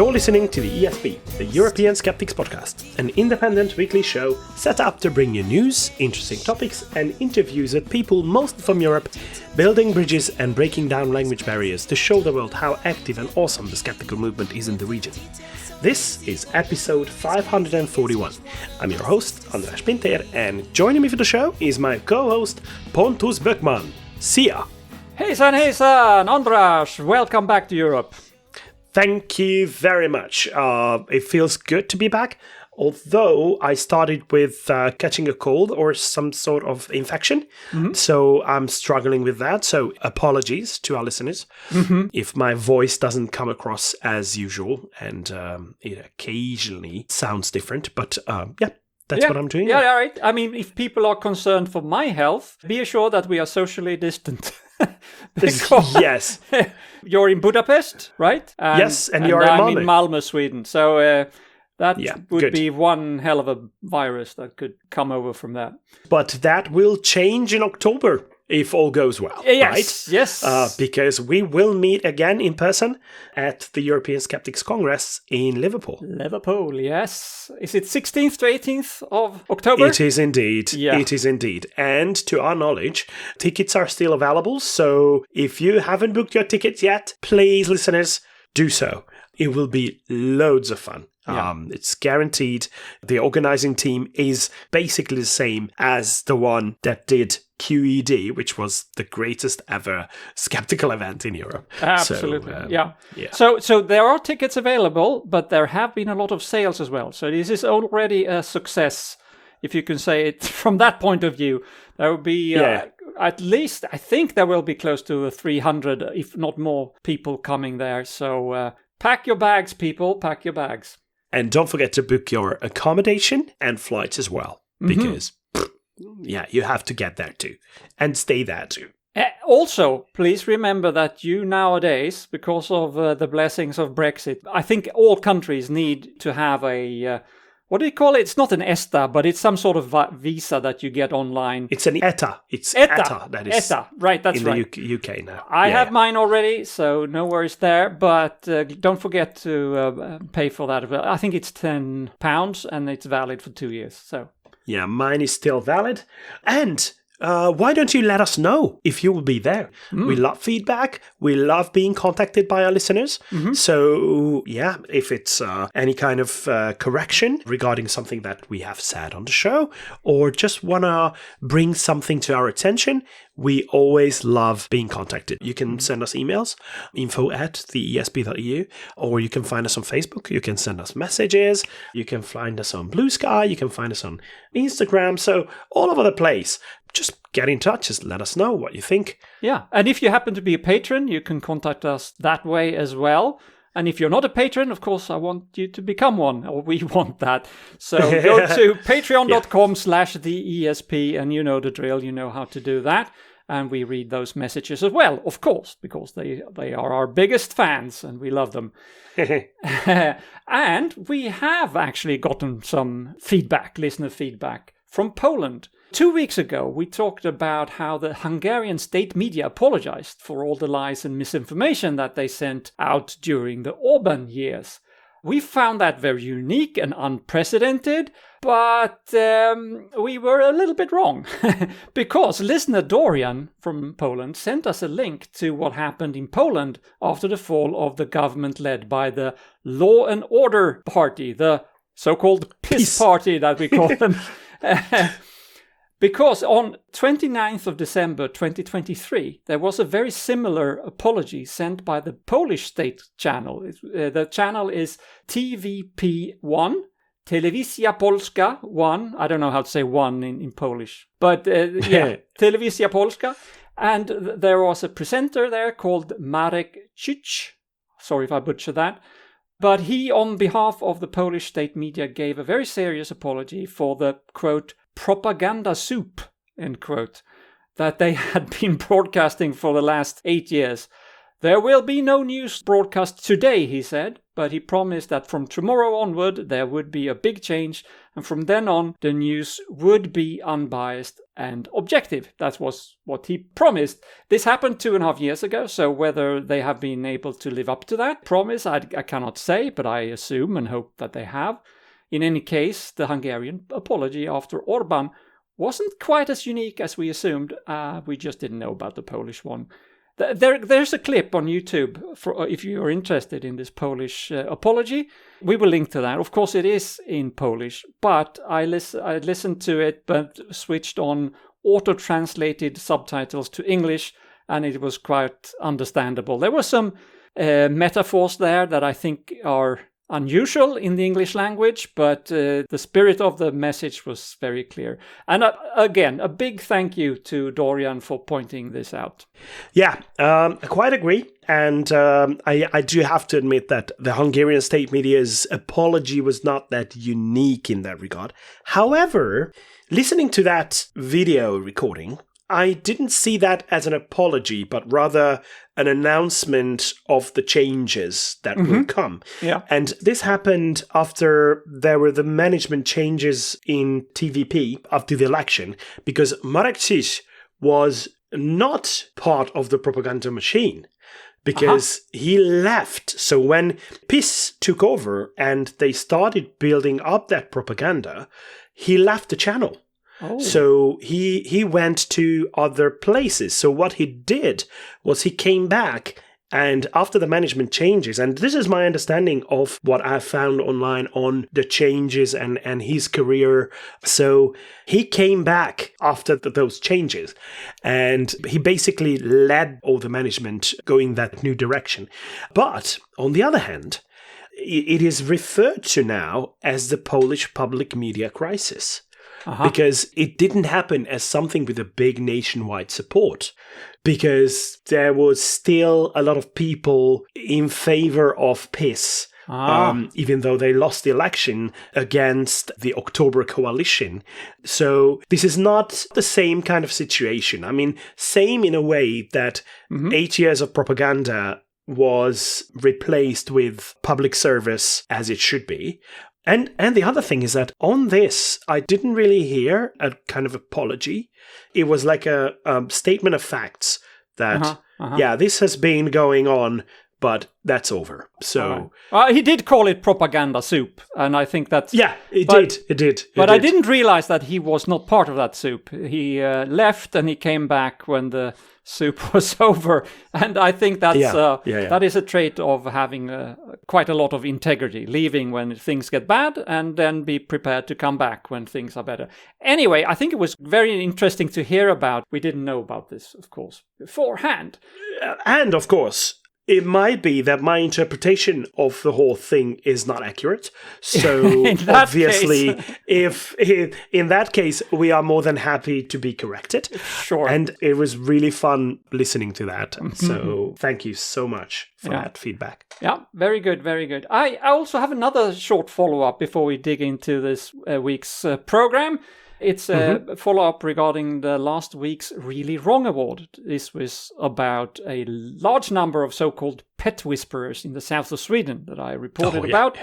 You're listening to the ESP, the European Skeptics Podcast, an independent weekly show set up to bring you news, interesting topics, and interviews with people mostly from Europe, building bridges and breaking down language barriers to show the world how active and awesome the skeptical movement is in the region. This is episode 541. I'm your host, András Pinter, and joining me for the show is my co-host, Pontus Böckman. See ya! Hejsan, András! Welcome back to Europe. Thank you very much. It feels good to be back, although I started with catching a cold or some sort of infection. So I'm struggling with that. So apologies to our listeners if my voice doesn't come across as usual and it occasionally sounds different. But that's what I'm doing. Yeah, all right. I mean, if people are concerned for my health, be assured that we are socially distant. Yes. You're in Budapest, right? Yes, and you're I'm in in Malmö, Sweden. So that would good. be one hell of a virus that could come over from that. But that will change in October if all goes well, right? Yes. Because we will meet again in person at the European Skeptics Congress in Liverpool. Liverpool, yes. Is it 16th to 18th of October? It is indeed. Yeah. It is indeed. And to our knowledge, tickets are still available. So if you haven't booked your tickets yet, please, listeners, do so. It will be loads of fun. Yeah. It's guaranteed. The organizing team is basically the same as the one that did QED, which was the greatest ever skeptical event in Europe. Absolutely. So, yeah. So there are tickets available, but there have been a lot of sales as well. So this is already a success, if you can say it from that point of view. There will be at least, I think there will be close to 300, if not more, people coming there. So pack your bags, people. Pack your bags. And don't forget to book your accommodation and flights as well, because you have to get there too and stay there too. Also, please remember that you nowadays, because of the blessings of Brexit, I think all countries need to have a, what do you call it? It's not an ESTA, but it's some sort of visa that you get online. It's an ETA. It's ETA. That is ETA, right, that's in right. the UK now. I have mine already, so no worries there. But don't forget to pay for that. I think it's £10 and it's valid for 2 years. So yeah, mine is still valid. And why don't you let us know if you will be there? We love feedback. We love being contacted by our listeners. So, if it's any kind of correction regarding something that we have said on the show, or just want to bring something to our attention, we always love being contacted. You can send us emails, info@theesp.eu, or you can find us on Facebook. You can send us messages. You can find us on Blue Sky. You can find us on Instagram. So all over the place. Just get in touch. Just let us know what you think. Yeah. And if you happen to be a patron, you can contact us that way as well. And if you're not a patron, of course, I want you to become one, or we want that. So go to patreon.com/theesp, and you know the drill. You know how to do that. And we read those messages as well, of course, because they are our biggest fans and we love them. And we have actually gotten some feedback, listener feedback, from Poland. 2 weeks ago, we talked about how the Hungarian state media apologized for all the lies and misinformation that they sent out during the Orban years. We found that very unique and unprecedented, but we were a little bit wrong. Because listener Dorian from Poland sent us a link to what happened in Poland after the fall of the government led by the Law and Order Party, the so-called Peace Party that we call them. Because on 29th of December 2023, there was a very similar apology sent by the Polish state channel. The channel is TVP1, Telewizja Polska 1. I don't know how to say 1 in Polish. But Telewizja Polska. And there was a presenter there called Marek Czuch. Sorry if I butchered that. But he, on behalf of the Polish state media, gave a very serious apology for the, quote, propaganda soup, end quote, that they had been broadcasting for the last 8 years. There will be no news broadcast today, he said, but he promised that from tomorrow onward there would be a big change, and from then on the news would be unbiased and objective. That was what he promised. This happened 2.5 years ago, so whether they have been able to live up to that promise, I cannot say, but I assume and hope that they have. In any case, the Hungarian apology after Orban wasn't quite as unique as we assumed. We just didn't know about the Polish one. There's a clip on YouTube if you're interested in this Polish apology. We will link to that. Of course, it is in Polish, but I listened to it, but switched on auto-translated subtitles to English, and it was quite understandable. There were some metaphors there that I think are unusual in the English language, but the spirit of the message was very clear. And again, a big thank you to Dorian for pointing this out. Yeah, I quite agree. And I do have to admit that the Hungarian state media's apology was not that unique in that regard. However, listening to that video recording, I didn't see that as an apology, but rather an announcement of the changes that will come. Yeah. And this happened after there were the management changes in TVP after the election, because Marek TWISH was not part of the propaganda machine, because he left. So when PiS took over and they started building up that propaganda, he left the channel. Oh. So he went to other places. So what he did was he came back, and after the management changes, and this is my understanding of what I found online on the changes and his career. So he came back after those changes, and he basically led all the management going that new direction. But on the other hand, it is referred to now as the Polish public media crisis. Because it didn't happen as something with a big nationwide support, because there was still a lot of people in favor of PiS, even though they lost the election against the October coalition. So this is not the same kind of situation. I mean, same in a way that 8 years of propaganda was replaced with public service as it should be. And the other thing is that on this, I didn't really hear a kind of apology. It was like a statement of facts that, yeah, this has been going on, but that's over. So he did call it propaganda soup, and I think that's... Yeah, it did. But I didn't realize that he was not part of that soup. He left and he came back when the soup was over, and I think that's that is a trait of having quite a lot of integrity, leaving when things get bad and then be prepared to come back when things are better. Anyway, I think it was very interesting to hear about. We didn't know about this, of course, beforehand. And of course, it might be that my interpretation of the whole thing is not accurate. So obviously, if in that case, we are more than happy to be corrected. Sure. And it was really fun listening to that. So thank you so much for that feedback. Yeah, very good, very good. I also have another short follow-up before we dig into this week's program. It's a follow-up regarding the last week's Really Wrong Award. This was about a large number of so-called pet whisperers in the south of Sweden that I reported about.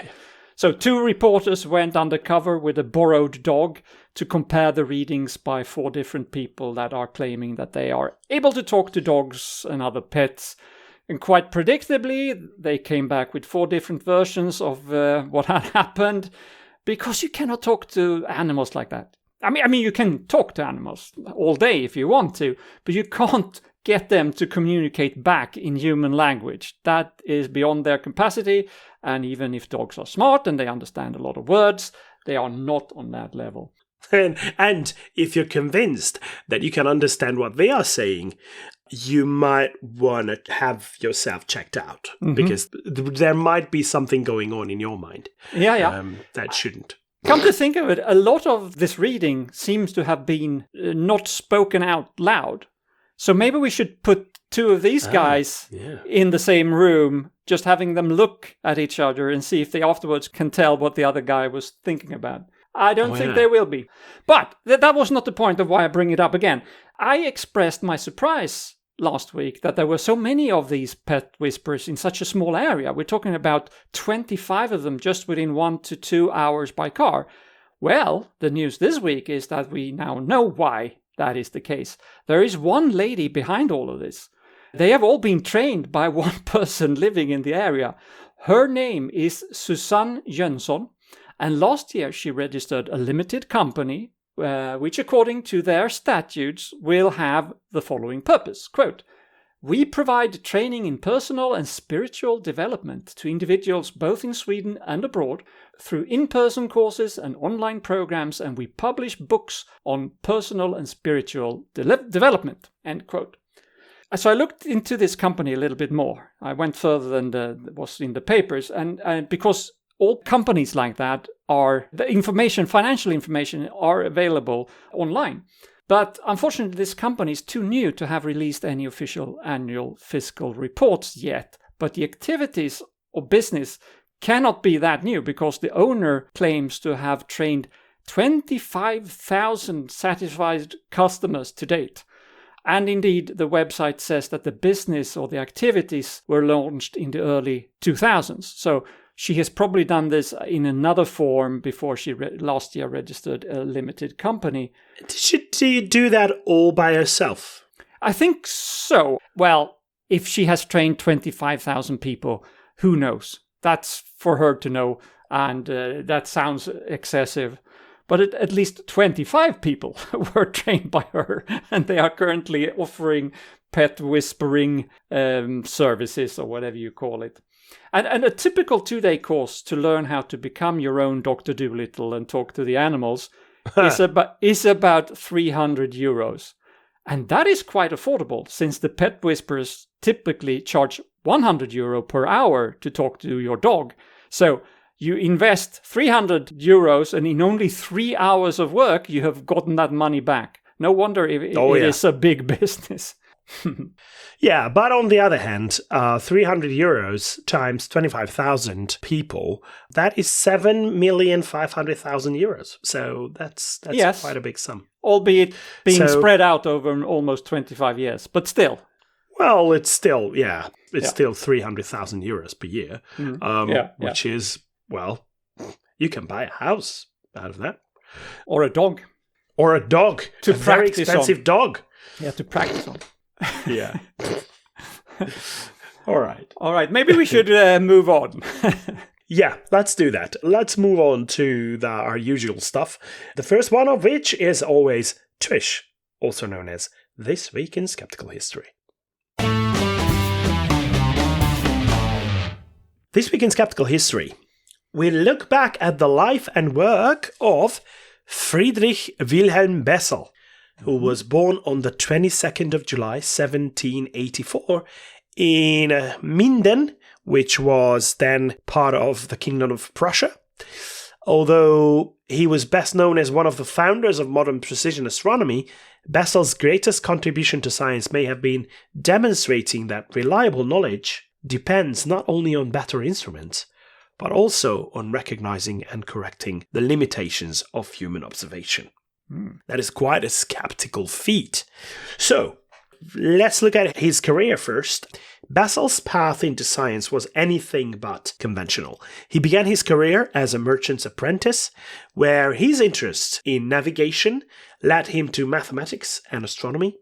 So 2 reporters went undercover with a borrowed dog to compare the readings by 4 different people that are claiming that they are able to talk to dogs and other pets. And quite predictably, they came back with 4 different versions of what had happened, because you cannot talk to animals like that. I mean, you can talk to animals all day if you want to, but you can't get them to communicate back in human language. That is beyond their capacity, and even if dogs are smart and they understand a lot of words, they are not on that level. And if you're convinced that you can understand what they are saying, you might want to have yourself checked out, because there might be something going on in your mind that shouldn't. Come to think of it, a lot of this reading seems to have been not spoken out loud. So maybe we should put 2 of these guys in the same room, just having them look at each other and see if they afterwards can tell what the other guy was thinking about. I don't think they will be. But that was not the point of why I bring it up again. I expressed my surprise last week that there were so many of these pet whisperers in such a small area. We're talking about 25 of them just within 1 to 2 hours by car. Well, the news this week is that we now know why that is the case. There is one lady behind all of this. They have all been trained by one person living in the area. Her name is Susanne Jönsson, and last year she registered a limited company which, according to their statutes, will have the following purpose. Quote, "We provide training in personal and spiritual development to individuals both in Sweden and abroad through in-person courses and online programs, and we publish books on personal and spiritual development." End quote. So I looked into this company a little bit more. I went further than was in the papers, and because all companies like that financial information are available online. But unfortunately, this company is too new to have released any official annual fiscal reports yet. But the activities of business cannot be that new because the owner claims to have trained 25,000 satisfied customers to date. And indeed, the website says that the business or the activities were launched in the early 2000s. So she has probably done this in another form before she last year registered a limited company. Did she do that all by herself? I think so. Well, if she has trained 25,000 people, who knows? That's for her to know, and that sounds excessive. But at least 25 people were trained by her, and they are currently offering pet whispering services, or whatever you call it. And a typical 2-day course to learn how to become your own Dr. Dolittle and talk to the animals is about 300 euros. And that is quite affordable, since the pet whisperers typically charge 100 euro per hour to talk to your dog. So you invest 300 euros, and in only 3 hours of work, you have gotten that money back. No wonder it is a big business. Yeah, but on the other hand, 300 euros times 25,000 people, that is 7,500,000 euros. So that's yes, quite a big sum. Albeit being spread out over almost 25 years, but still. Well, it's still, still 300,000 euros per year, which is, well, you can buy a house out of that. Or a dog. Or a dog. To a very expensive dog. Yeah, to practice on. Yeah. All right. Maybe we should move on. Yeah, let's do that. Let's move on to our usual stuff. The first one of which is always TWISH, also known as This Week in Skeptical History. This Week in Skeptical History, we look back at the life and work of Friedrich Wilhelm Bessel, who was born on the 22nd of July, 1784, in Minden, which was then part of the Kingdom of Prussia. Although he was best known as one of the founders of modern precision astronomy, Bessel's greatest contribution to science may have been demonstrating that reliable knowledge depends not only on better instruments, but also on recognizing and correcting the limitations of human observation. That is quite a skeptical feat. So, let's look at his career first. Bessel's path into science was anything but conventional. He began his career as a merchant's apprentice, where his interest in navigation led him to mathematics and astronomy.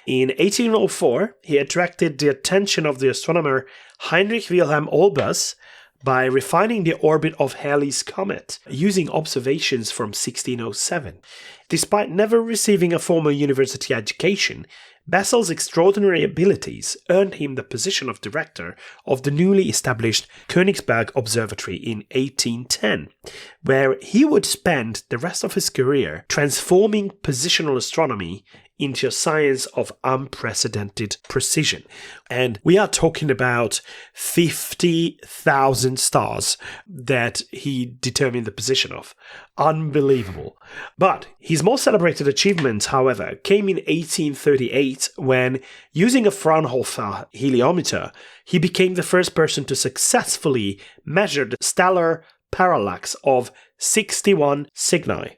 In 1804, he attracted the attention of the astronomer Heinrich Wilhelm Bessel by refining the orbit of Halley's Comet using observations from 1607. Despite never receiving a formal university education, Bessel's extraordinary abilities earned him the position of director of the newly established Königsberg Observatory in 1810, where he would spend the rest of his career transforming positional astronomy into a science of unprecedented precision. And we are talking about 50,000 stars that he determined the position of. Unbelievable. But his most celebrated achievement, however, came in 1838 when, using a Fraunhofer heliometer, he became the first person to successfully measure the stellar parallax of 61 Cygni.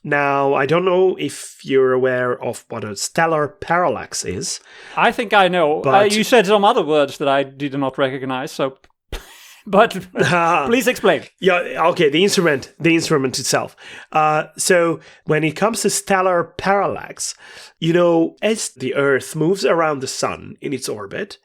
Now, I don't know if you're aware of what a stellar parallax is. I think I know. But you said some other words that I did not recognize, so... But please explain. Yeah, okay, the instrument itself. So when it comes to stellar parallax, as the Earth moves around the sun in its orbit,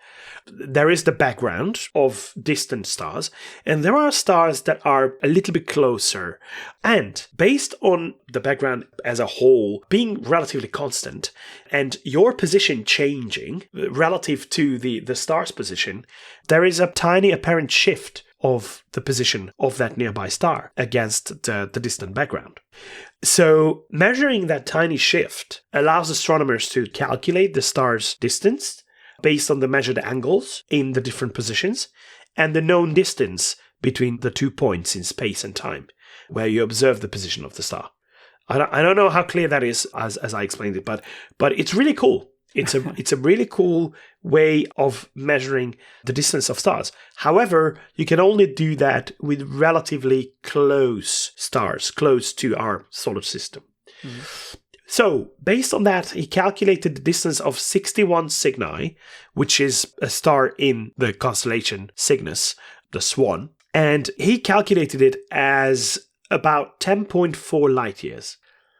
there is the background of distant stars, and there are stars that are a little bit closer. And based on the background as a whole being relatively constant, and your position changing relative to the star's position, there is a tiny apparent shift of the position of that nearby star against the distant background. So measuring that tiny shift allows astronomers to calculate the star's distance based on the measured angles in the different positions and the known distance between the 2 points in space and time where you observe the position of the star. I don't know how clear that is as I explained it, but it's really cool. It's a really cool way of measuring the distance of stars. However, you can only do that with relatively close stars, close to our solar system. Mm-hmm. So, based on that, he calculated the distance of 61 Cygni, which is a star in the constellation Cygnus, the Swan, and he calculated it as about 10.4 light years.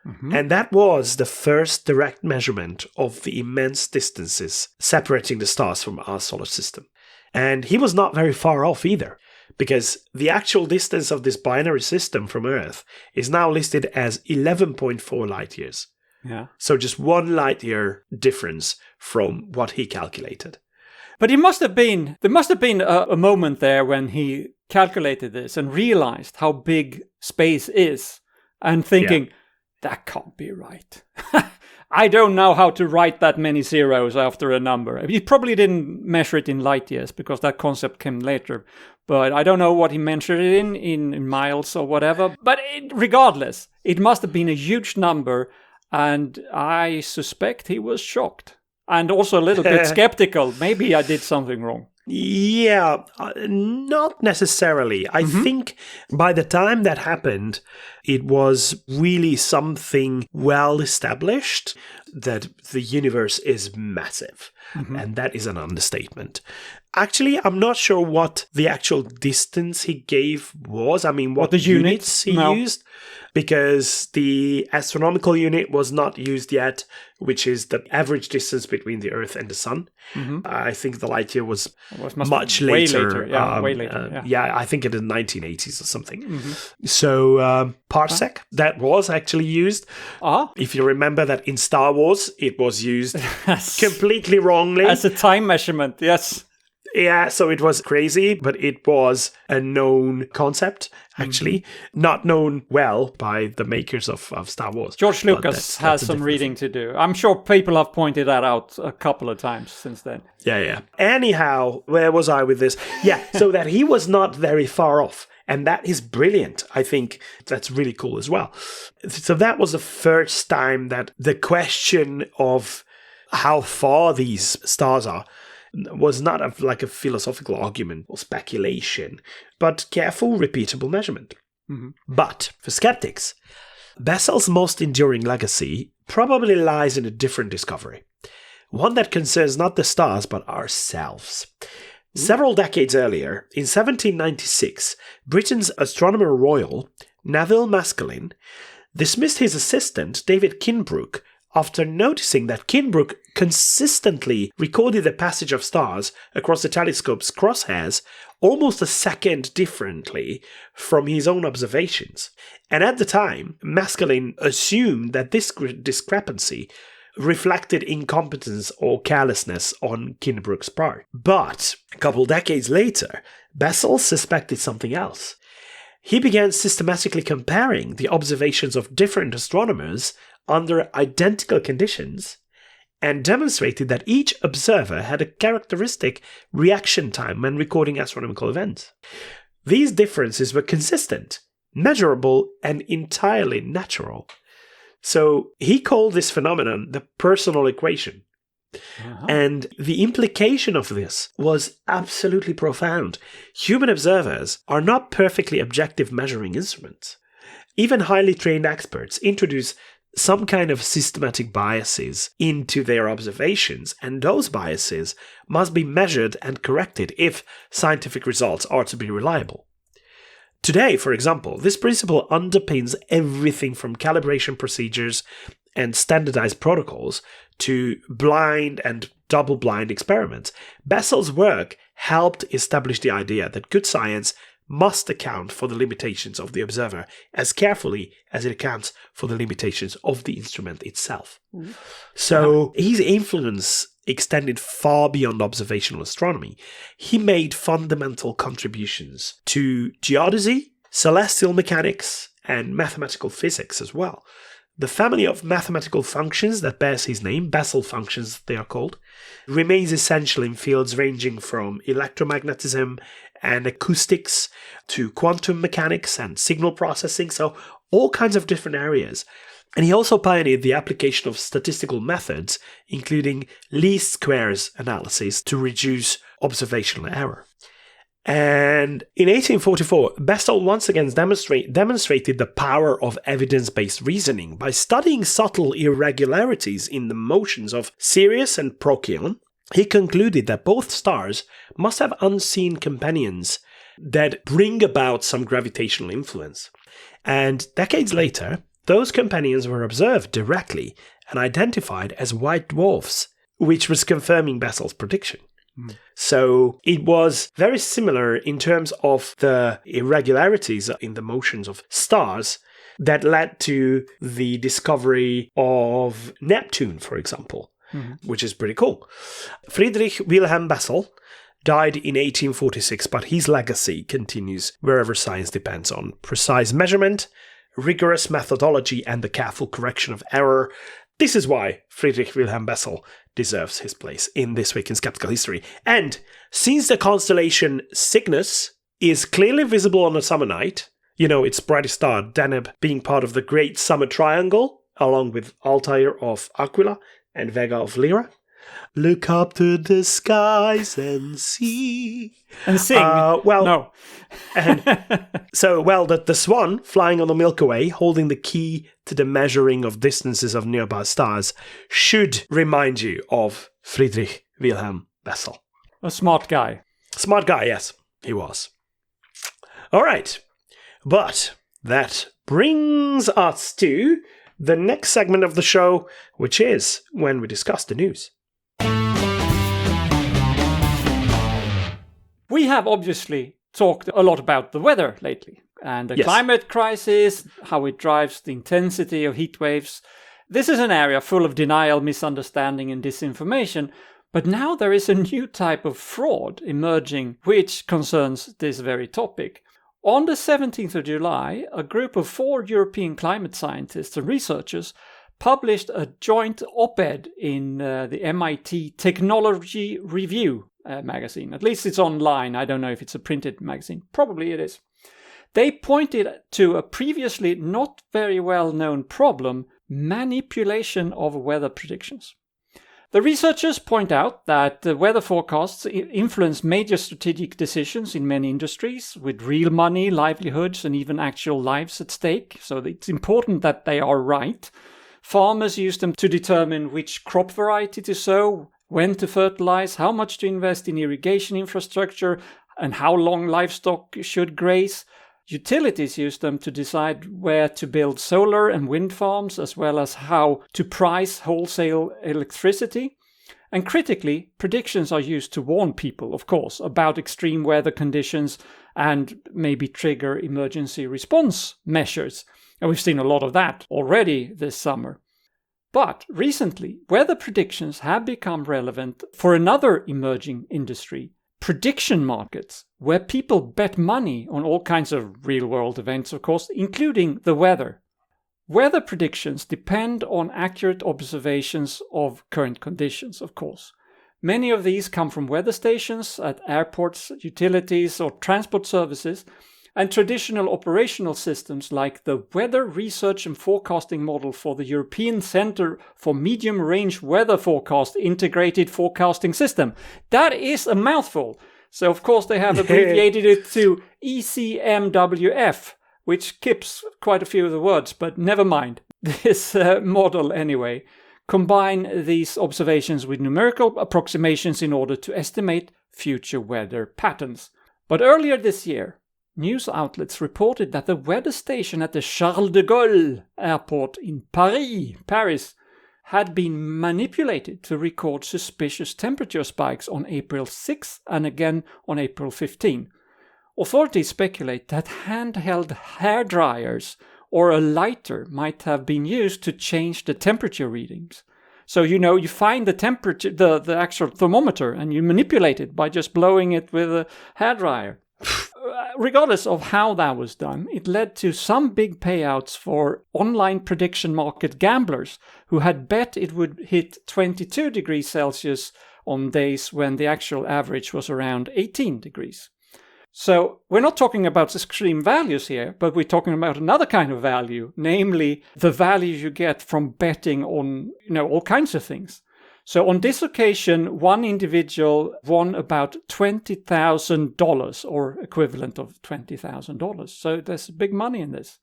Mm-hmm. And that was the first direct measurement of the immense distances separating the stars from our solar system. And he was not very far off either, because the actual distance of this binary system from Earth is now listed as 11.4 light years. Yeah. So just 1 light year difference from what he calculated. But there must have been a moment there when he calculated this and realized how big space is and thinking, that can't be right. I don't know how to write that many zeros after a number. He probably didn't measure it in light years because that concept came later. But I don't know what he measured it in miles or whatever. But regardless, it must have been a huge number. And I suspect he was shocked. And also a little bit skeptical. Maybe I did something wrong. Yeah, not necessarily. I think by the time that happened, it was really something well established that the universe is massive. Mm-hmm. And that is an understatement. Actually, I'm not sure what the actual distance he gave was. I mean, what the units he used. Because the astronomical unit was not used yet, which is the average distance between the Earth and the Sun. Mm-hmm. I think the light year was much later. Way later. Yeah, I think in the 1980s or something. Mm-hmm. So parsec, that was actually used. If you remember that in Star Wars, it was used completely wrongly. As a time measurement, yes. Yeah, so it was crazy, but it was a known concept, actually. Mm-hmm. Not known well by the makers of Star Wars. George Lucas has some reading to do. I'm sure people have pointed that out a couple of times since then. Yeah. Anyhow, where was I with this? Yeah, so that he was not very far off. And that is brilliant. I think that's really cool as well. So that was the first time that the question of how far these stars are was not like a philosophical argument or speculation, but careful, repeatable measurement. Mm-hmm. But for skeptics, Bessel's most enduring legacy probably lies in a different discovery, one that concerns not the stars, but ourselves. Mm-hmm. Several decades earlier, in 1796, Britain's Astronomer Royal, Neville Maskelyne, dismissed his assistant, David Kinbrook, after noticing that Kinbrook consistently recorded the passage of stars across the telescope's crosshairs almost a second differently from his own observations. And at the time, Maskelyne assumed that this discrepancy reflected incompetence or carelessness on Kinbrook's part. But a couple decades later, Bessel suspected something else. He began systematically comparing the observations of different astronomers under identical conditions and demonstrated that each observer had a characteristic reaction time when recording astronomical events. These differences were consistent, measurable, and entirely natural. So he called this phenomenon the personal equation. Uh-huh. And the implication of this was absolutely profound. Human observers are not perfectly objective measuring instruments. Even highly trained experts introduce some kind of systematic biases into their observations, and those biases must be measured and corrected if scientific results are to be reliable. Today, for example, this principle underpins everything from calibration procedures and standardized protocols to blind and double-blind experiments. Bessel's work helped establish the idea that good science must account for the limitations of the observer as carefully as it accounts for the limitations of the instrument itself. So his influence extended far beyond observational astronomy. He made fundamental contributions to geodesy, celestial mechanics, and mathematical physics as well. The family of mathematical functions that bears his name, Bessel functions they are called, remains essential in fields ranging from electromagnetism and acoustics to quantum mechanics and signal processing, so all kinds of different areas. And he also pioneered the application of statistical methods, including least squares analysis to reduce observational error. And in 1844, Bessel once again demonstrated the power of evidence-based reasoning by studying subtle irregularities in the motions of Sirius and Procyon. He concluded that both stars must have unseen companions that bring about some gravitational influence. And decades later, those companions were observed directly and identified as white dwarfs, which was confirming Bessel's prediction. So it was very similar in terms of the irregularities in the motions of stars that led to the discovery of Neptune, for example, which is pretty cool. Friedrich Wilhelm Bessel died in 1846, but his legacy continues wherever science depends on precise measurement, rigorous methodology, and the careful correction of error. This is why Friedrich Wilhelm Bessel deserves his place in This Week in Skeptical History. And since the constellation Cygnus is clearly visible on a summer night, its brightest star, Deneb, being part of the Great Summer Triangle, along with Altair of Aquila and Vega of Lyra, look up to the skies and see. And sing. No. The swan flying on the Milky Way, holding the key to the measuring of distances of nearby stars, should remind you of Friedrich Wilhelm Bessel. A smart guy. Smart guy, yes, he was. All right. But that brings us to the next segment of the show, which is when we discuss the news. We have obviously talked a lot about the weather lately and the climate crisis, how it drives the intensity of heat waves. This is an area full of denial, misunderstanding, and disinformation. But now there is a new type of fraud emerging which concerns this very topic. On the 17th of July, a group of 4 European climate scientists and researchers published a joint op-ed in the MIT Technology Review magazine. At least it's online. I don't know if it's a printed magazine. Probably it is. They pointed to a previously not very well-known problem: manipulation of weather predictions. The researchers point out that the weather forecasts influence major strategic decisions in many industries, with real money, livelihoods, and even actual lives at stake. So it's important that they are right. Farmers use them to determine which crop variety to sow, when to fertilize, how much to invest in irrigation infrastructure, and how long livestock should graze. Utilities use them to decide where to build solar and wind farms, as well as how to price wholesale electricity. And critically, predictions are used to warn people, of course, about extreme weather conditions and maybe trigger emergency response measures. And we've seen a lot of that already this summer. But recently, weather predictions have become relevant for another emerging industry: prediction markets, where people bet money on all kinds of real-world events, of course, including the weather. Weather predictions depend on accurate observations of current conditions, of course. Many of these come from weather stations at airports, utilities, or transport services, and traditional operational systems like the Weather Research and Forecasting Model for the European Centre for Medium-Range Weather Forecast Integrated Forecasting System. That is a mouthful. So, of course, they have abbreviated it to ECMWF, which skips quite a few of the words, but never mind. This model, anyway, combine these observations with numerical approximations in order to estimate future weather patterns. But earlier this year, news outlets reported that the weather station at the Charles de Gaulle airport in Paris, had been manipulated to record suspicious temperature spikes on April 6 and again on April 15. Authorities speculate that handheld hair dryers or a lighter might have been used to change the temperature readings. So, you find the temperature, the actual thermometer, and you manipulate it by just blowing it with a hairdryer. Regardless of how that was done, it led to some big payouts for online prediction market gamblers who had bet it would hit 22 degrees Celsius on days when the actual average was around 18 degrees. So we're not talking about extreme values here, but we're talking about another kind of value, namely the value you get from betting on, all kinds of things. So on this occasion, one individual won about $20,000 or equivalent of $20,000. So there's big money in this.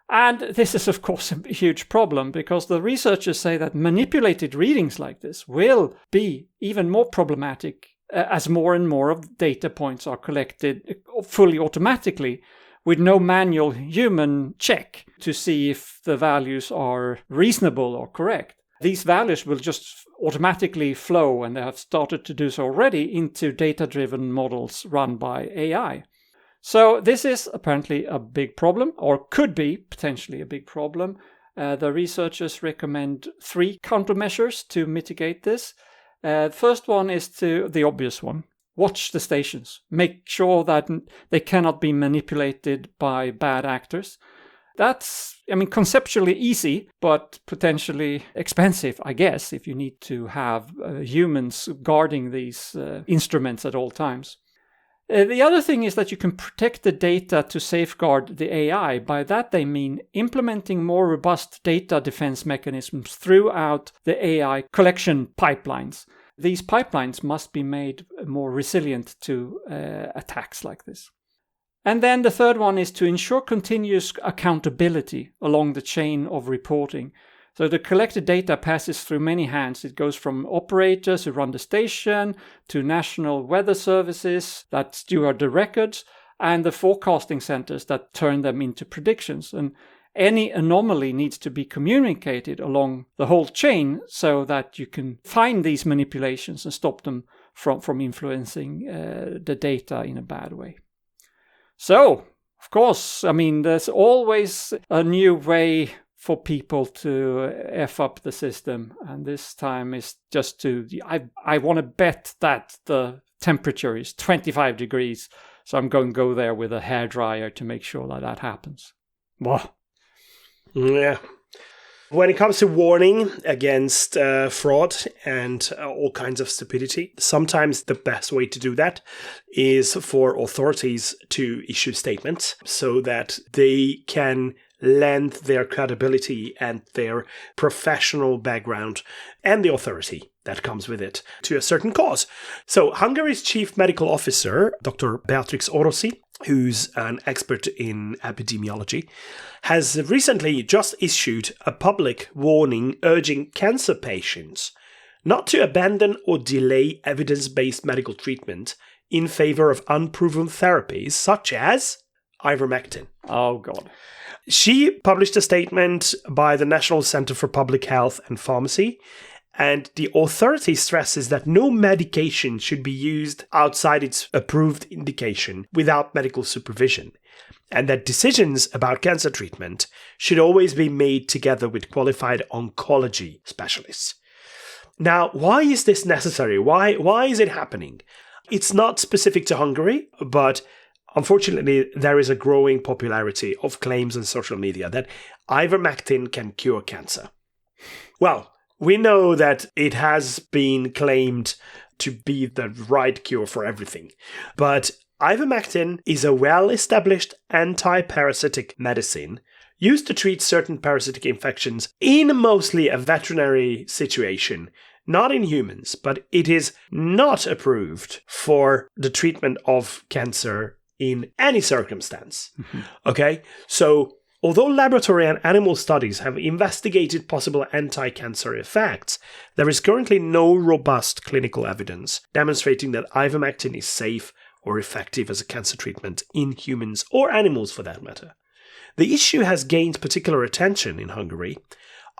And this is, of course, a huge problem because the researchers say that manipulated readings like this will be even more problematic as more and more of the data points are collected fully automatically with no manual human check to see if the values are reasonable or correct. These values will just automatically flow, and they have started to do so already, into data-driven models run by AI. So this is apparently a big problem, or could be potentially a big problem. The researchers recommend 3 countermeasures to mitigate this. The first one is the obvious one. Watch the stations. Make sure that they cannot be manipulated by bad actors. That's, conceptually easy, but potentially expensive, I guess, if you need to have humans guarding these instruments at all times. The other thing is that you can protect the data to safeguard the AI. By that they mean implementing more robust data defense mechanisms throughout the AI collection pipelines. These pipelines must be made more resilient to attacks like this. And then the third one is to ensure continuous accountability along the chain of reporting. So the collected data passes through many hands. It goes from operators who run the station to national weather services that steward the records and the forecasting centers that turn them into predictions. And any anomaly needs to be communicated along the whole chain so that you can find these manipulations and stop them from influencing the data in a bad way. So, of course, there's always a new way for people to F up the system. And this time is just I want to bet that the temperature is 25 degrees. So I'm going to go there with a hairdryer to make sure that happens. Well, yeah. When it comes to warning against fraud and all kinds of stupidity, sometimes the best way to do that is for authorities to issue statements so that they can lend their credibility and their professional background and the authority that comes with it to a certain cause. So Hungary's chief medical officer, Dr. Beatrix Oroszi, who's an expert in epidemiology, has recently just issued a public warning urging cancer patients not to abandon or delay evidence-based medical treatment in favor of unproven therapies such as ivermectin. Oh, God. She published a statement by the National Center for Public Health and Pharmacy, and the authority stresses that no medication should be used outside its approved indication without medical supervision, and that decisions about cancer treatment should always be made together with qualified oncology specialists. Now, why is this necessary? Why is it happening? It's not specific to Hungary, but unfortunately, there is a growing popularity of claims on social media that ivermectin can cure cancer. Well, we know that it has been claimed to be the right cure for everything, but ivermectin is a well-established anti-parasitic medicine used to treat certain parasitic infections in mostly a veterinary situation, not in humans, but it is not approved for the treatment of cancer in any circumstance. Okay? So, although laboratory and animal studies have investigated possible anti-cancer effects, there is currently no robust clinical evidence demonstrating that ivermectin is safe or effective as a cancer treatment in humans or animals for that matter. The issue has gained particular attention in Hungary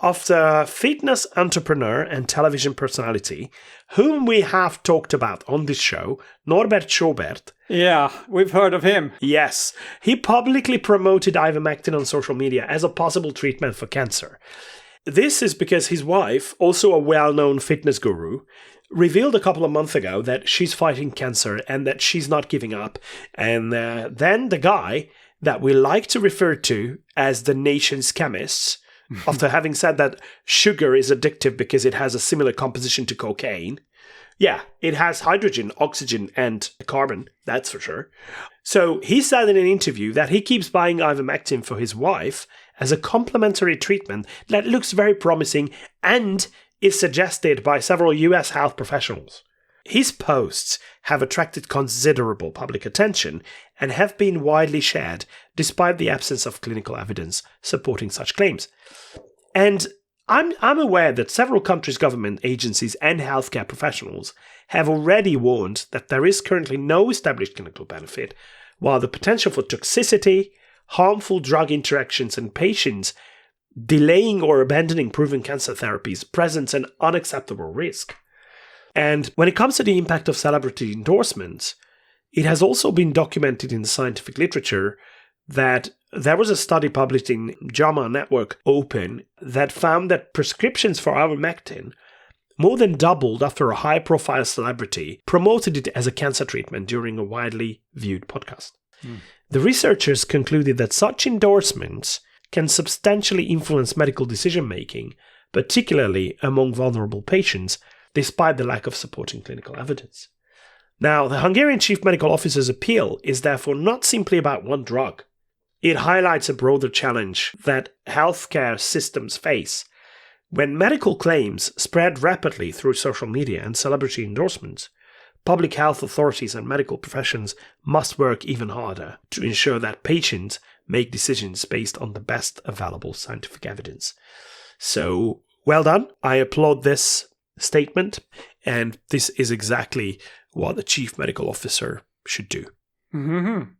after fitness entrepreneur and television personality, whom we have talked about on this show, Norbert Schobert. Yeah, we've heard of him. Yes, he publicly promoted ivermectin on social media as a possible treatment for cancer. This is because his wife, also a well-known fitness guru, revealed a couple of months ago that she's fighting cancer and that she's not giving up. And then the guy that we like to refer to as the nation's chemists, after having said that sugar is addictive because it has a similar composition to cocaine. Yeah, it has hydrogen, oxygen, and carbon, that's for sure. So he said in an interview that he keeps buying ivermectin for his wife as a complementary treatment that looks very promising and is suggested by several US health professionals. His posts have attracted considerable public attention and have been widely shared despite the absence of clinical evidence supporting such claims. And I'm aware that several countries' government agencies and healthcare professionals have already warned that there is currently no established clinical benefit, while the potential for toxicity, harmful drug interactions in patients delaying or abandoning proven cancer therapies presents an unacceptable risk. And when it comes to the impact of celebrity endorsements, it has also been documented in the scientific literature that there was a study published in JAMA Network Open that found that prescriptions for ivermectin more than doubled after a high-profile celebrity promoted it as a cancer treatment during a widely viewed podcast. The researchers concluded that such endorsements can substantially influence medical decision-making, particularly among vulnerable patients, despite the lack of supporting clinical evidence. Now, the Hungarian Chief Medical Officer's appeal is therefore not simply about one drug. It highlights a broader challenge that healthcare systems face. When medical claims spread rapidly through social media and celebrity endorsements, public health authorities and medical professions must work even harder to ensure that patients make decisions based on the best available scientific evidence. So, well done. I applaud this statement, and this is exactly what the chief medical officer should do. Mm-hmm.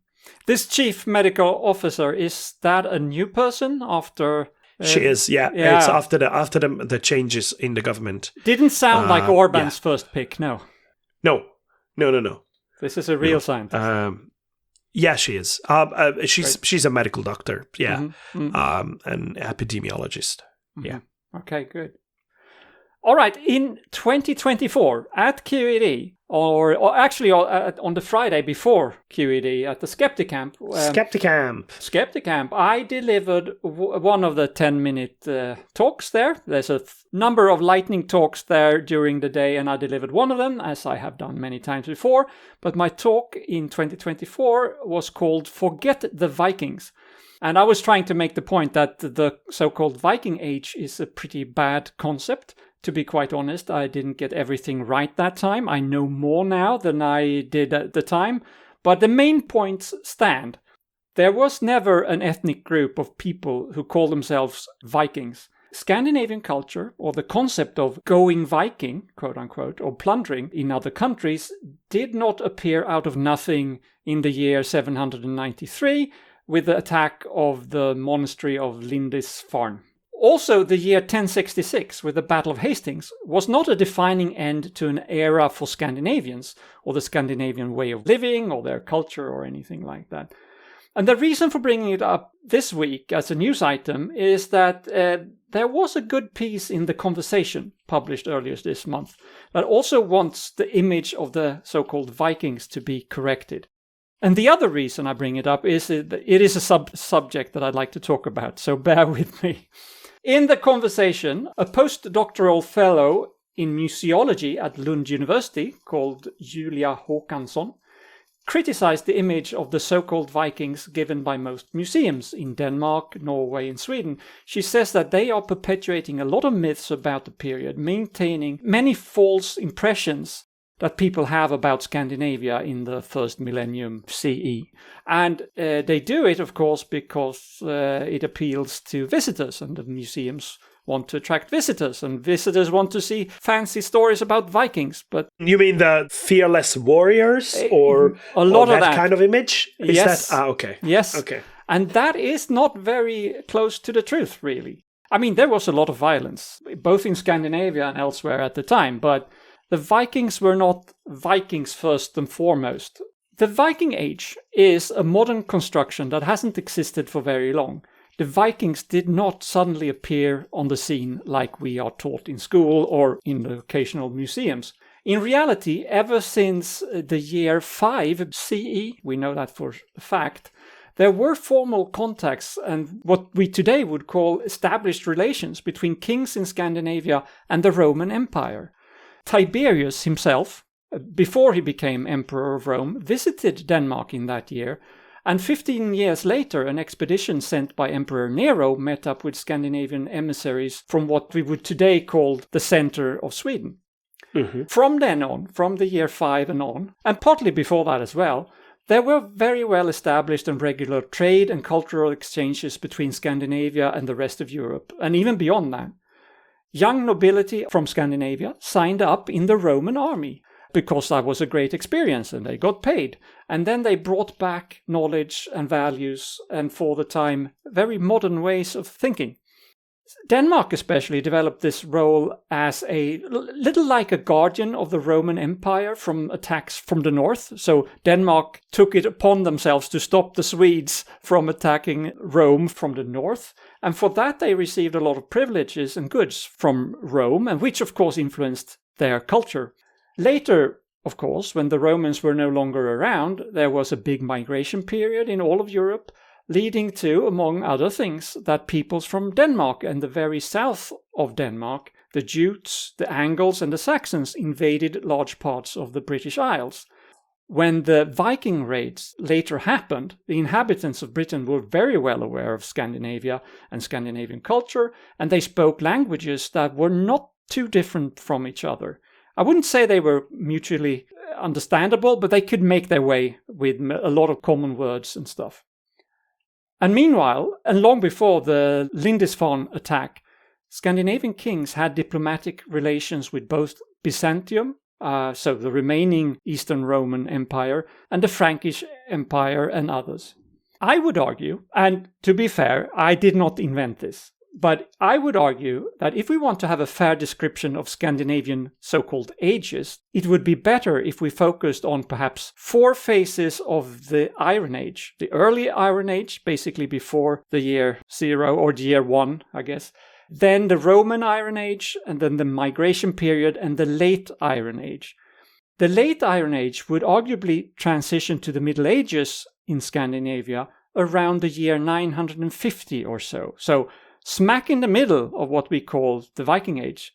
This chief medical officer, is that a new person after? She is, yeah. It's after the changes in the government. Didn't sound like Orban's first pick, no. No. This is a real scientist. Yeah, she is. She's a medical doctor, yeah, an epidemiologist. Mm-hmm. Yeah. Okay, good. All right, in 2024 at QED, or actually on the Friday before QED at the Skepticamp. Skepticamp, I delivered one of the 10-minute talks there. There's a number of lightning talks there during the day, and I delivered one of them, as I have done many times before. But my talk in 2024 was called Forget the Vikings. And I was trying to make the point that the so-called Viking Age is a pretty bad concept. To be quite honest, I didn't get everything right that time. I know more now than I did at the time. But the main points stand. There was never an ethnic group of people who call themselves Vikings. Scandinavian culture, or the concept of going Viking, quote unquote, or plundering in other countries, did not appear out of nothing in the year 793 with the attack of the monastery of Lindisfarne. Also, the year 1066, with the Battle of Hastings, was not a defining end to an era for Scandinavians, or the Scandinavian way of living, or their culture, or anything like that. And the reason for bringing it up this week as a news item is that there was a good piece in The Conversation, published earlier this month, that also wants the image of the so-called Vikings to be corrected. And the other reason I bring it up is that it is a subject that I'd like to talk about, so bear with me. In The Conversation, a postdoctoral fellow in museology at Lund University called Julia Håkansson criticized the image of the so-called Vikings given by most museums in Denmark, Norway and Sweden. She says that they are perpetuating a lot of myths about the period, maintaining many false impressions that people have about Scandinavia in the first millennium CE. And they do it, of course, because it appeals to visitors, and the museums want to attract visitors, and visitors want to see fancy stories about Vikings. But you mean the fearless warriors, or a lot of that kind of image? Is yes. That? Okay. Yes. Okay. And that is not very close to the truth, really. I mean, there was a lot of violence, both in Scandinavia and elsewhere at the time, but the Vikings were not Vikings first and foremost. The Viking Age is a modern construction that hasn't existed for very long. The Vikings did not suddenly appear on the scene like we are taught in school or in the occasional museums. In reality, ever since the year 5 CE, we know that for a fact, there were formal contacts and what we today would call established relations between kings in Scandinavia and the Roman Empire. Tiberius himself, before he became Emperor of Rome, visited Denmark in that year, and 15 years later an expedition sent by Emperor Nero met up with Scandinavian emissaries from what we would today call the center of Sweden. Mm-hmm. From then on, from the year 5 and on, and partly before that as well, there were very well established and regular trade and cultural exchanges between Scandinavia and the rest of Europe, and even beyond that. Young nobility from Scandinavia signed up in the Roman army because that was a great experience and they got paid. And then they brought back knowledge and values and, for the time, very modern ways of thinking. Denmark especially developed this role as a little like a guardian of the Roman Empire from attacks from the north. So Denmark took it upon themselves to stop the Swedes from attacking Rome from the north. And for that they received a lot of privileges and goods from Rome, and which of course influenced their culture. Later, of course, when the Romans were no longer around, there was a big migration period in all of Europe, leading to, among other things, that peoples from Denmark and the very south of Denmark, the Jutes, the Angles and the Saxons, invaded large parts of the British Isles. When the Viking raids later happened, the inhabitants of Britain were very well aware of Scandinavia and Scandinavian culture, and they spoke languages that were not too different from each other. I wouldn't say they were mutually understandable, but they could make their way with a lot of common words and stuff. And meanwhile, and long before the Lindisfarne attack, Scandinavian kings had diplomatic relations with both Byzantium, so the remaining Eastern Roman Empire, and the Frankish Empire and others. I would argue, and to be fair, I did not invent this, but I would argue that if we want to have a fair description of Scandinavian so-called ages, it would be better if we focused on perhaps 4 phases of the Iron Age. The early Iron Age, basically before the year 0 or the year 1, I guess. Then the Roman Iron Age, and then the migration period and the late Iron Age. The late Iron Age would arguably transition to the Middle Ages in Scandinavia around the year 950 or so. So smack in the middle of what we call the Viking Age.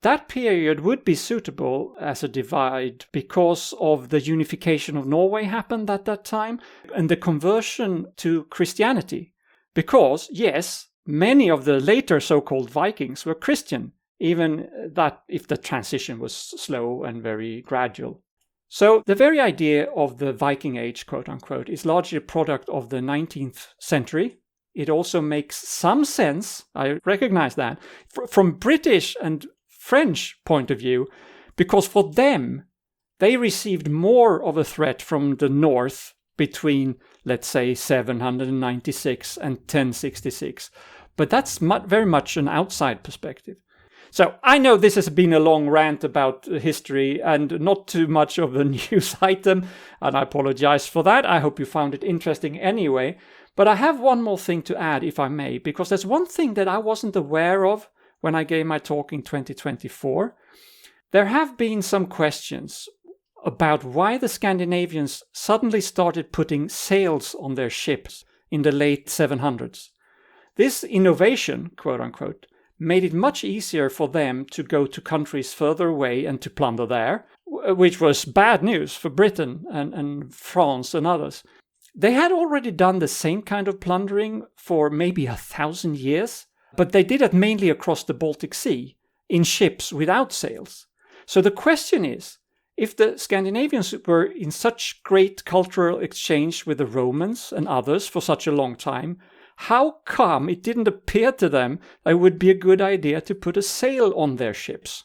That period would be suitable as a divide because of the unification of Norway happened at that time and the conversion to Christianity. Because, yes, many of the later so-called Vikings were Christian, even that if the transition was slow and very gradual. So the very idea of the Viking Age, quote-unquote, is largely a product of the 19th century. It also makes some sense, I recognize that, from British and French point of view, because for them, they received more of a threat from the north between, let's say, 796 and 1066. But that's very much an outside perspective. So I know this has been a long rant about history and not too much of a news item, and I apologize for that. I hope you found it interesting anyway. But I have one more thing to add, if I may, because there's one thing that I wasn't aware of when I gave my talk in 2024. There have been some questions about why the Scandinavians suddenly started putting sails on their ships in the late 700s. This innovation, quote-unquote, made it much easier for them to go to countries further away and to plunder there, which was bad news for Britain and France and others. They had already done the same kind of plundering for maybe 1,000 years, but they did it mainly across the Baltic Sea, in ships without sails. So the question is if the Scandinavians were in such great cultural exchange with the Romans and others for such a long time, how come it didn't appear to them that it would be a good idea to put a sail on their ships?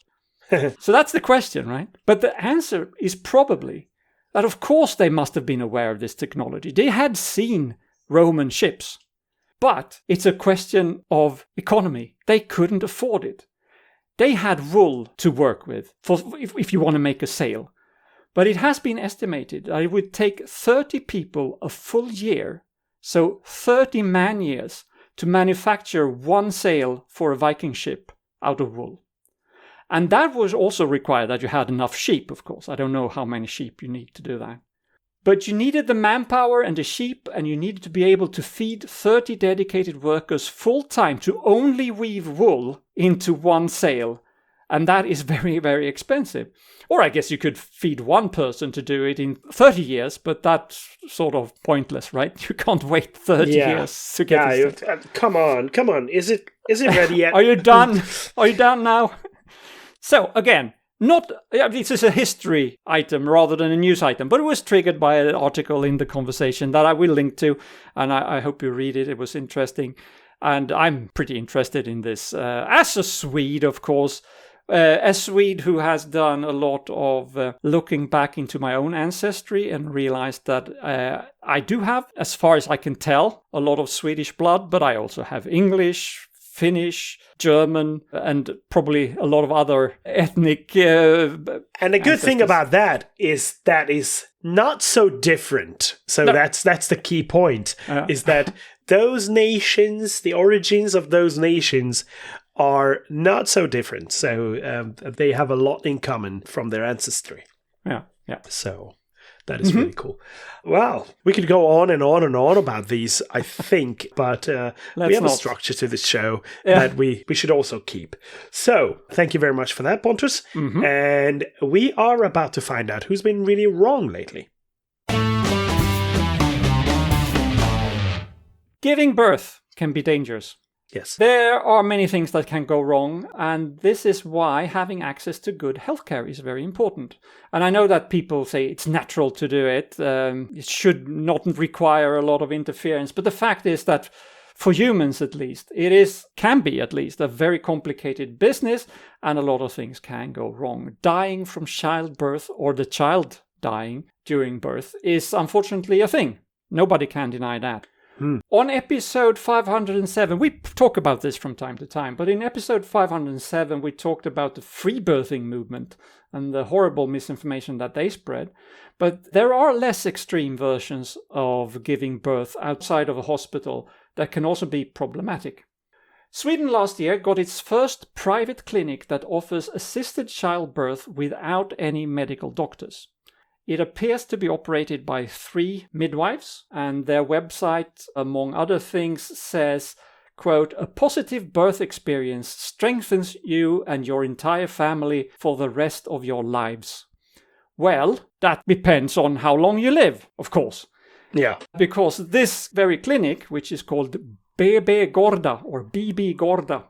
So that's the question, right? But the answer is probably that of course they must have been aware of this technology. They had seen Roman ships. But it's a question of economy. They couldn't afford it. They had wool to work with if you want to make a sail. But it has been estimated that it would take 30 people a full year, so 30 man-years, to manufacture one sail for a Viking ship out of wool. And that was also required that you had enough sheep, of course. I don't know how many sheep you need to do that. But you needed the manpower and the sheep, and you needed to be able to feed 30 dedicated workers full-time to only weave wool into one sail. And that is very, very expensive. Or I guess you could feed one person to do it in 30 years, but that's sort of pointless, right? You can't wait 30 years to get it. Come on. Is it ready yet? Are you done? Are you done now? So, again, this is a history item rather than a news item, but it was triggered by an article in the conversation that I will link to, and I hope you read it. It was interesting, and I'm pretty interested in this. As a Swede, of course, a Swede who has done a lot of looking back into my own ancestry and realized that I do have, as far as I can tell, a lot of Swedish blood, but I also have English, Finnish, German, and probably a lot of other ethnic and the good thing about that is not so different. So no. That's the key point, is that those nations, the origins of those nations are not so different. So they have a lot in common from their ancestry. Yeah. So that is really cool. Well, we could go on and on and on about these, I think, but we have a structure to this show that we should also keep. So thank you very much for that, Pontus. And we are about to find out who's been really wrong lately. Giving birth can be dangerous. Yes. There are many things that can go wrong, and this is why having access to good healthcare is very important. And I know that people say it's natural to do it. It should not require a lot of interference. But the fact is that for humans, at least, can be at least a very complicated business, and a lot of things can go wrong. Dying from childbirth or the child dying during birth is unfortunately a thing. Nobody can deny that. On episode 507, we talk about this from time to time, but in episode 507, we talked about the free birthing movement and the horrible misinformation that they spread. But there are less extreme versions of giving birth outside of a hospital that can also be problematic. Sweden last year got its first private clinic that offers assisted childbirth without any medical doctors. It appears to be operated by 3 midwives, and their website, among other things, says, quote, "A positive birth experience strengthens you and your entire family for the rest of your lives." Well, that depends on how long you live, of course. Yeah. Because this very clinic, which is called BB Gårda or BB Gårda,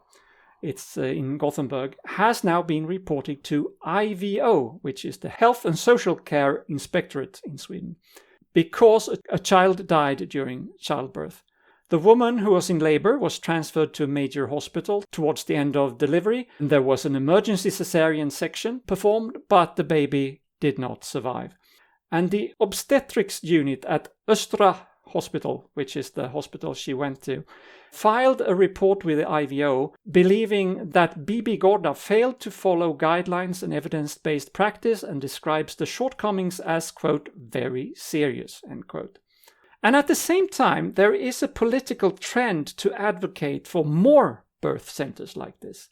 it's in Gothenburg, has now been reported to IVO, which is the Health and Social Care Inspectorate in Sweden, because a child died during childbirth. The woman who was in labor was transferred to a major hospital towards the end of delivery. There was an emergency cesarean section performed, but the baby did not survive. And the obstetrics unit at Östra Hospital, which is the hospital she went to, filed a report with the IVO believing that BB Gårda failed to follow guidelines and evidence-based practice and describes the shortcomings as, quote, "very serious," end quote. And at the same time, there is a political trend to advocate for more birth centers like this,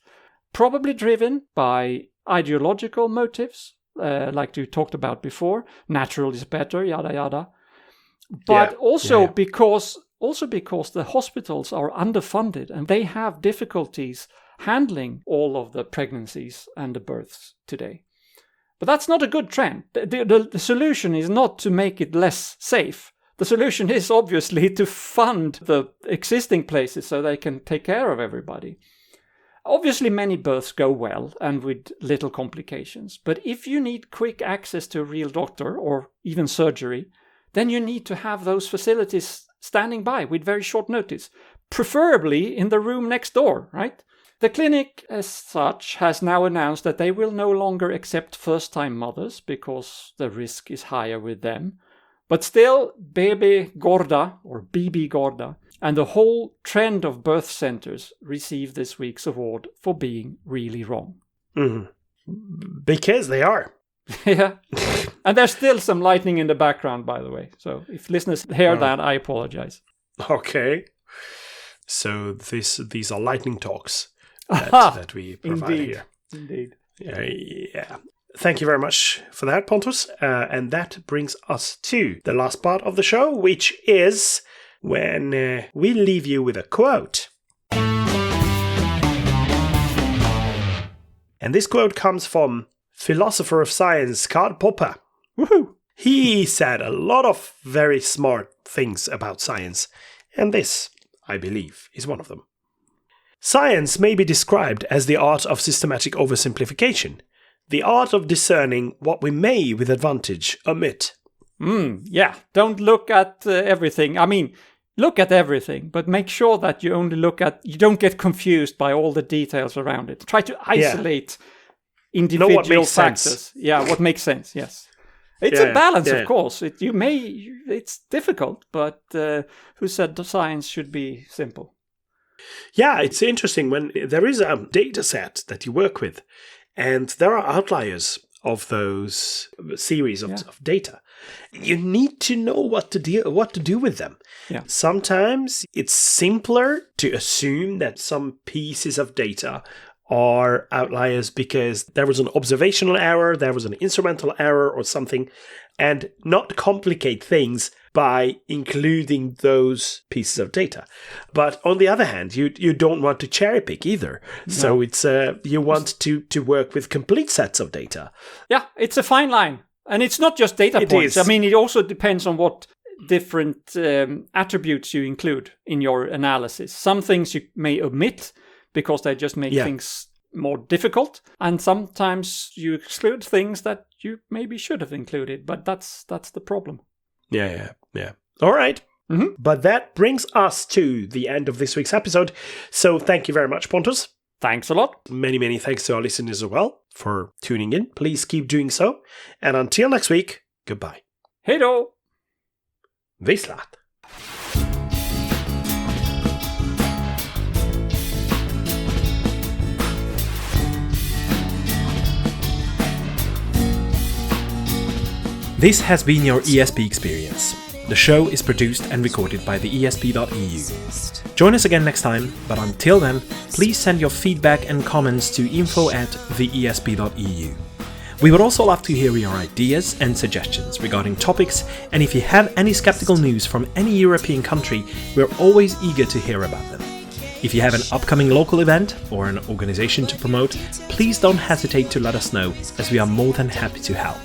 probably driven by ideological motives, like we talked about before, natural is better, yada yada. But also because the hospitals are underfunded and they have difficulties handling all of the pregnancies and the births today. But that's not a good trend. The solution is not to make it less safe. The solution is obviously to fund the existing places so they can take care of everybody. Obviously, many births go well and with little complications. But if you need quick access to a real doctor or even surgery, then you need to have those facilities standing by with very short notice, preferably in the room next door, right? The clinic as such has now announced that they will no longer accept first-time mothers because the risk is higher with them. But still, BB Gårda, or BB Gårda, and the whole trend of birth centers receive this week's award for being really wrong. Mm-hmm. Because they are. Yeah. And there's still some lightning in the background, by the way. So if listeners hear that, I apologize. Okay. So these are lightning talks that we provide here. Indeed. Yeah. Thank you very much for that, Pontus. And that brings us to the last part of the show, which is when we leave you with a quote. And this quote comes from philosopher of science Karl Popper. Woohoo! He said a lot of very smart things about science, and this, I believe, is one of them. Science may be described as the art of systematic oversimplification, the art of discerning what we may, with advantage, omit. Yeah, don't look at everything. I mean, look at everything, but make sure that you only you don't get confused by all the details around it. Try to isolate individual factors. Sense. Yeah, what makes sense, yes. It's a balance, of course. It's difficult, but who said the science should be simple? Yeah, it's interesting when there is a data set that you work with, and there are outliers of those series of data. You need to know what to do with them. Yeah. Sometimes it's simpler to assume that some pieces of data are outliers because there was an observational error, there was an instrumental error or something, and not complicate things by including those pieces of data. But on the other hand, you don't want to cherry pick either. No. So it's you want to work with complete sets of data. Yeah, it's a fine line. And it's not just data points. I mean, it also depends on what different attributes you include in your analysis. Some things you may omit because they just make things more difficult. And sometimes you exclude things that you maybe should have included. But that's the problem. Yeah. All right. Mm-hmm. But that brings us to the end of this week's episode. So thank you very much, Pontus. Thanks a lot. Many, many thanks to our listeners as well for tuning in. Please keep doing so. And until next week, goodbye. Hej då! Vislat. This has been your ESP experience. The show is produced and recorded by TheESP.eu. Join us again next time, but until then, please send your feedback and comments to info@TheESP.eu. We would also love to hear your ideas and suggestions regarding topics, and if you have any skeptical news from any European country, we're always eager to hear about them. If you have an upcoming local event or an organization to promote, please don't hesitate to let us know, as we are more than happy to help.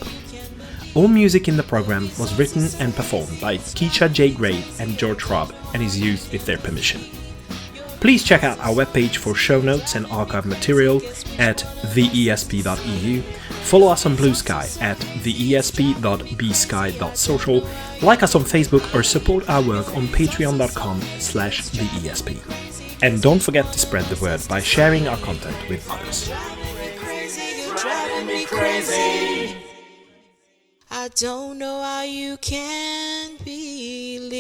All music in the program was written and performed by Keisha J. Gray and George Robb and is used with their permission. Please check out our webpage for show notes and archive material at theesp.eu. Follow us on Blue Sky at theesp.bsky.social. Like us on Facebook or support our work on patreon.com/theesp. And don't forget to spread the word by sharing our content with others. I don't know how you can believe.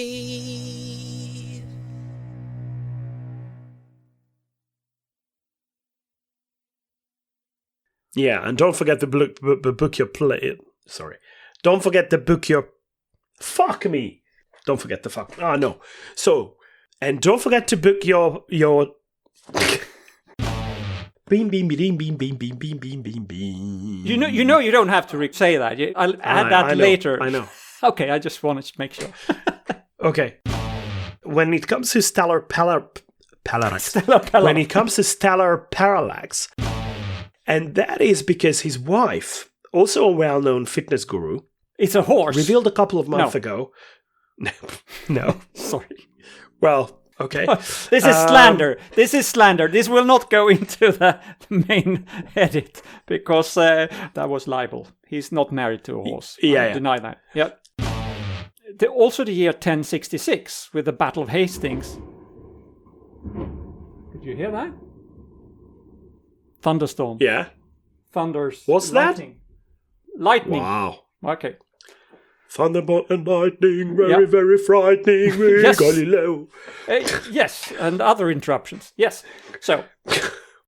Yeah, and don't forget to book your play. Sorry. Don't forget to book your... Fuck me! Don't forget the fuck... Ah, no. So, and don't forget to book your... Beam, beam, beam, beam, beam, beam, beam, beam, beam, beam. You know, you don't have to say that. I'll add that later. I know. Okay, I just wanted to make sure. Okay. When it comes to stellar parallax. When it comes to stellar parallax, and that is because his wife, also a well-known fitness guru, it's a horse, revealed a couple of months ago. No. Sorry. Well, Okay. This is slander. This is slander. This will not go into the main edit because that was libel. He's not married to a horse. I deny that. Yeah. Also the year 1066 with the Battle of Hastings. Did you hear that? Thunderstorm. Yeah. Thunders. What's lightning. that? Lightning. Wow. Okay. Thunderbolt and lightning, very, very frightening. Yes. Galileo. Yes, and other interruptions. Yes. So,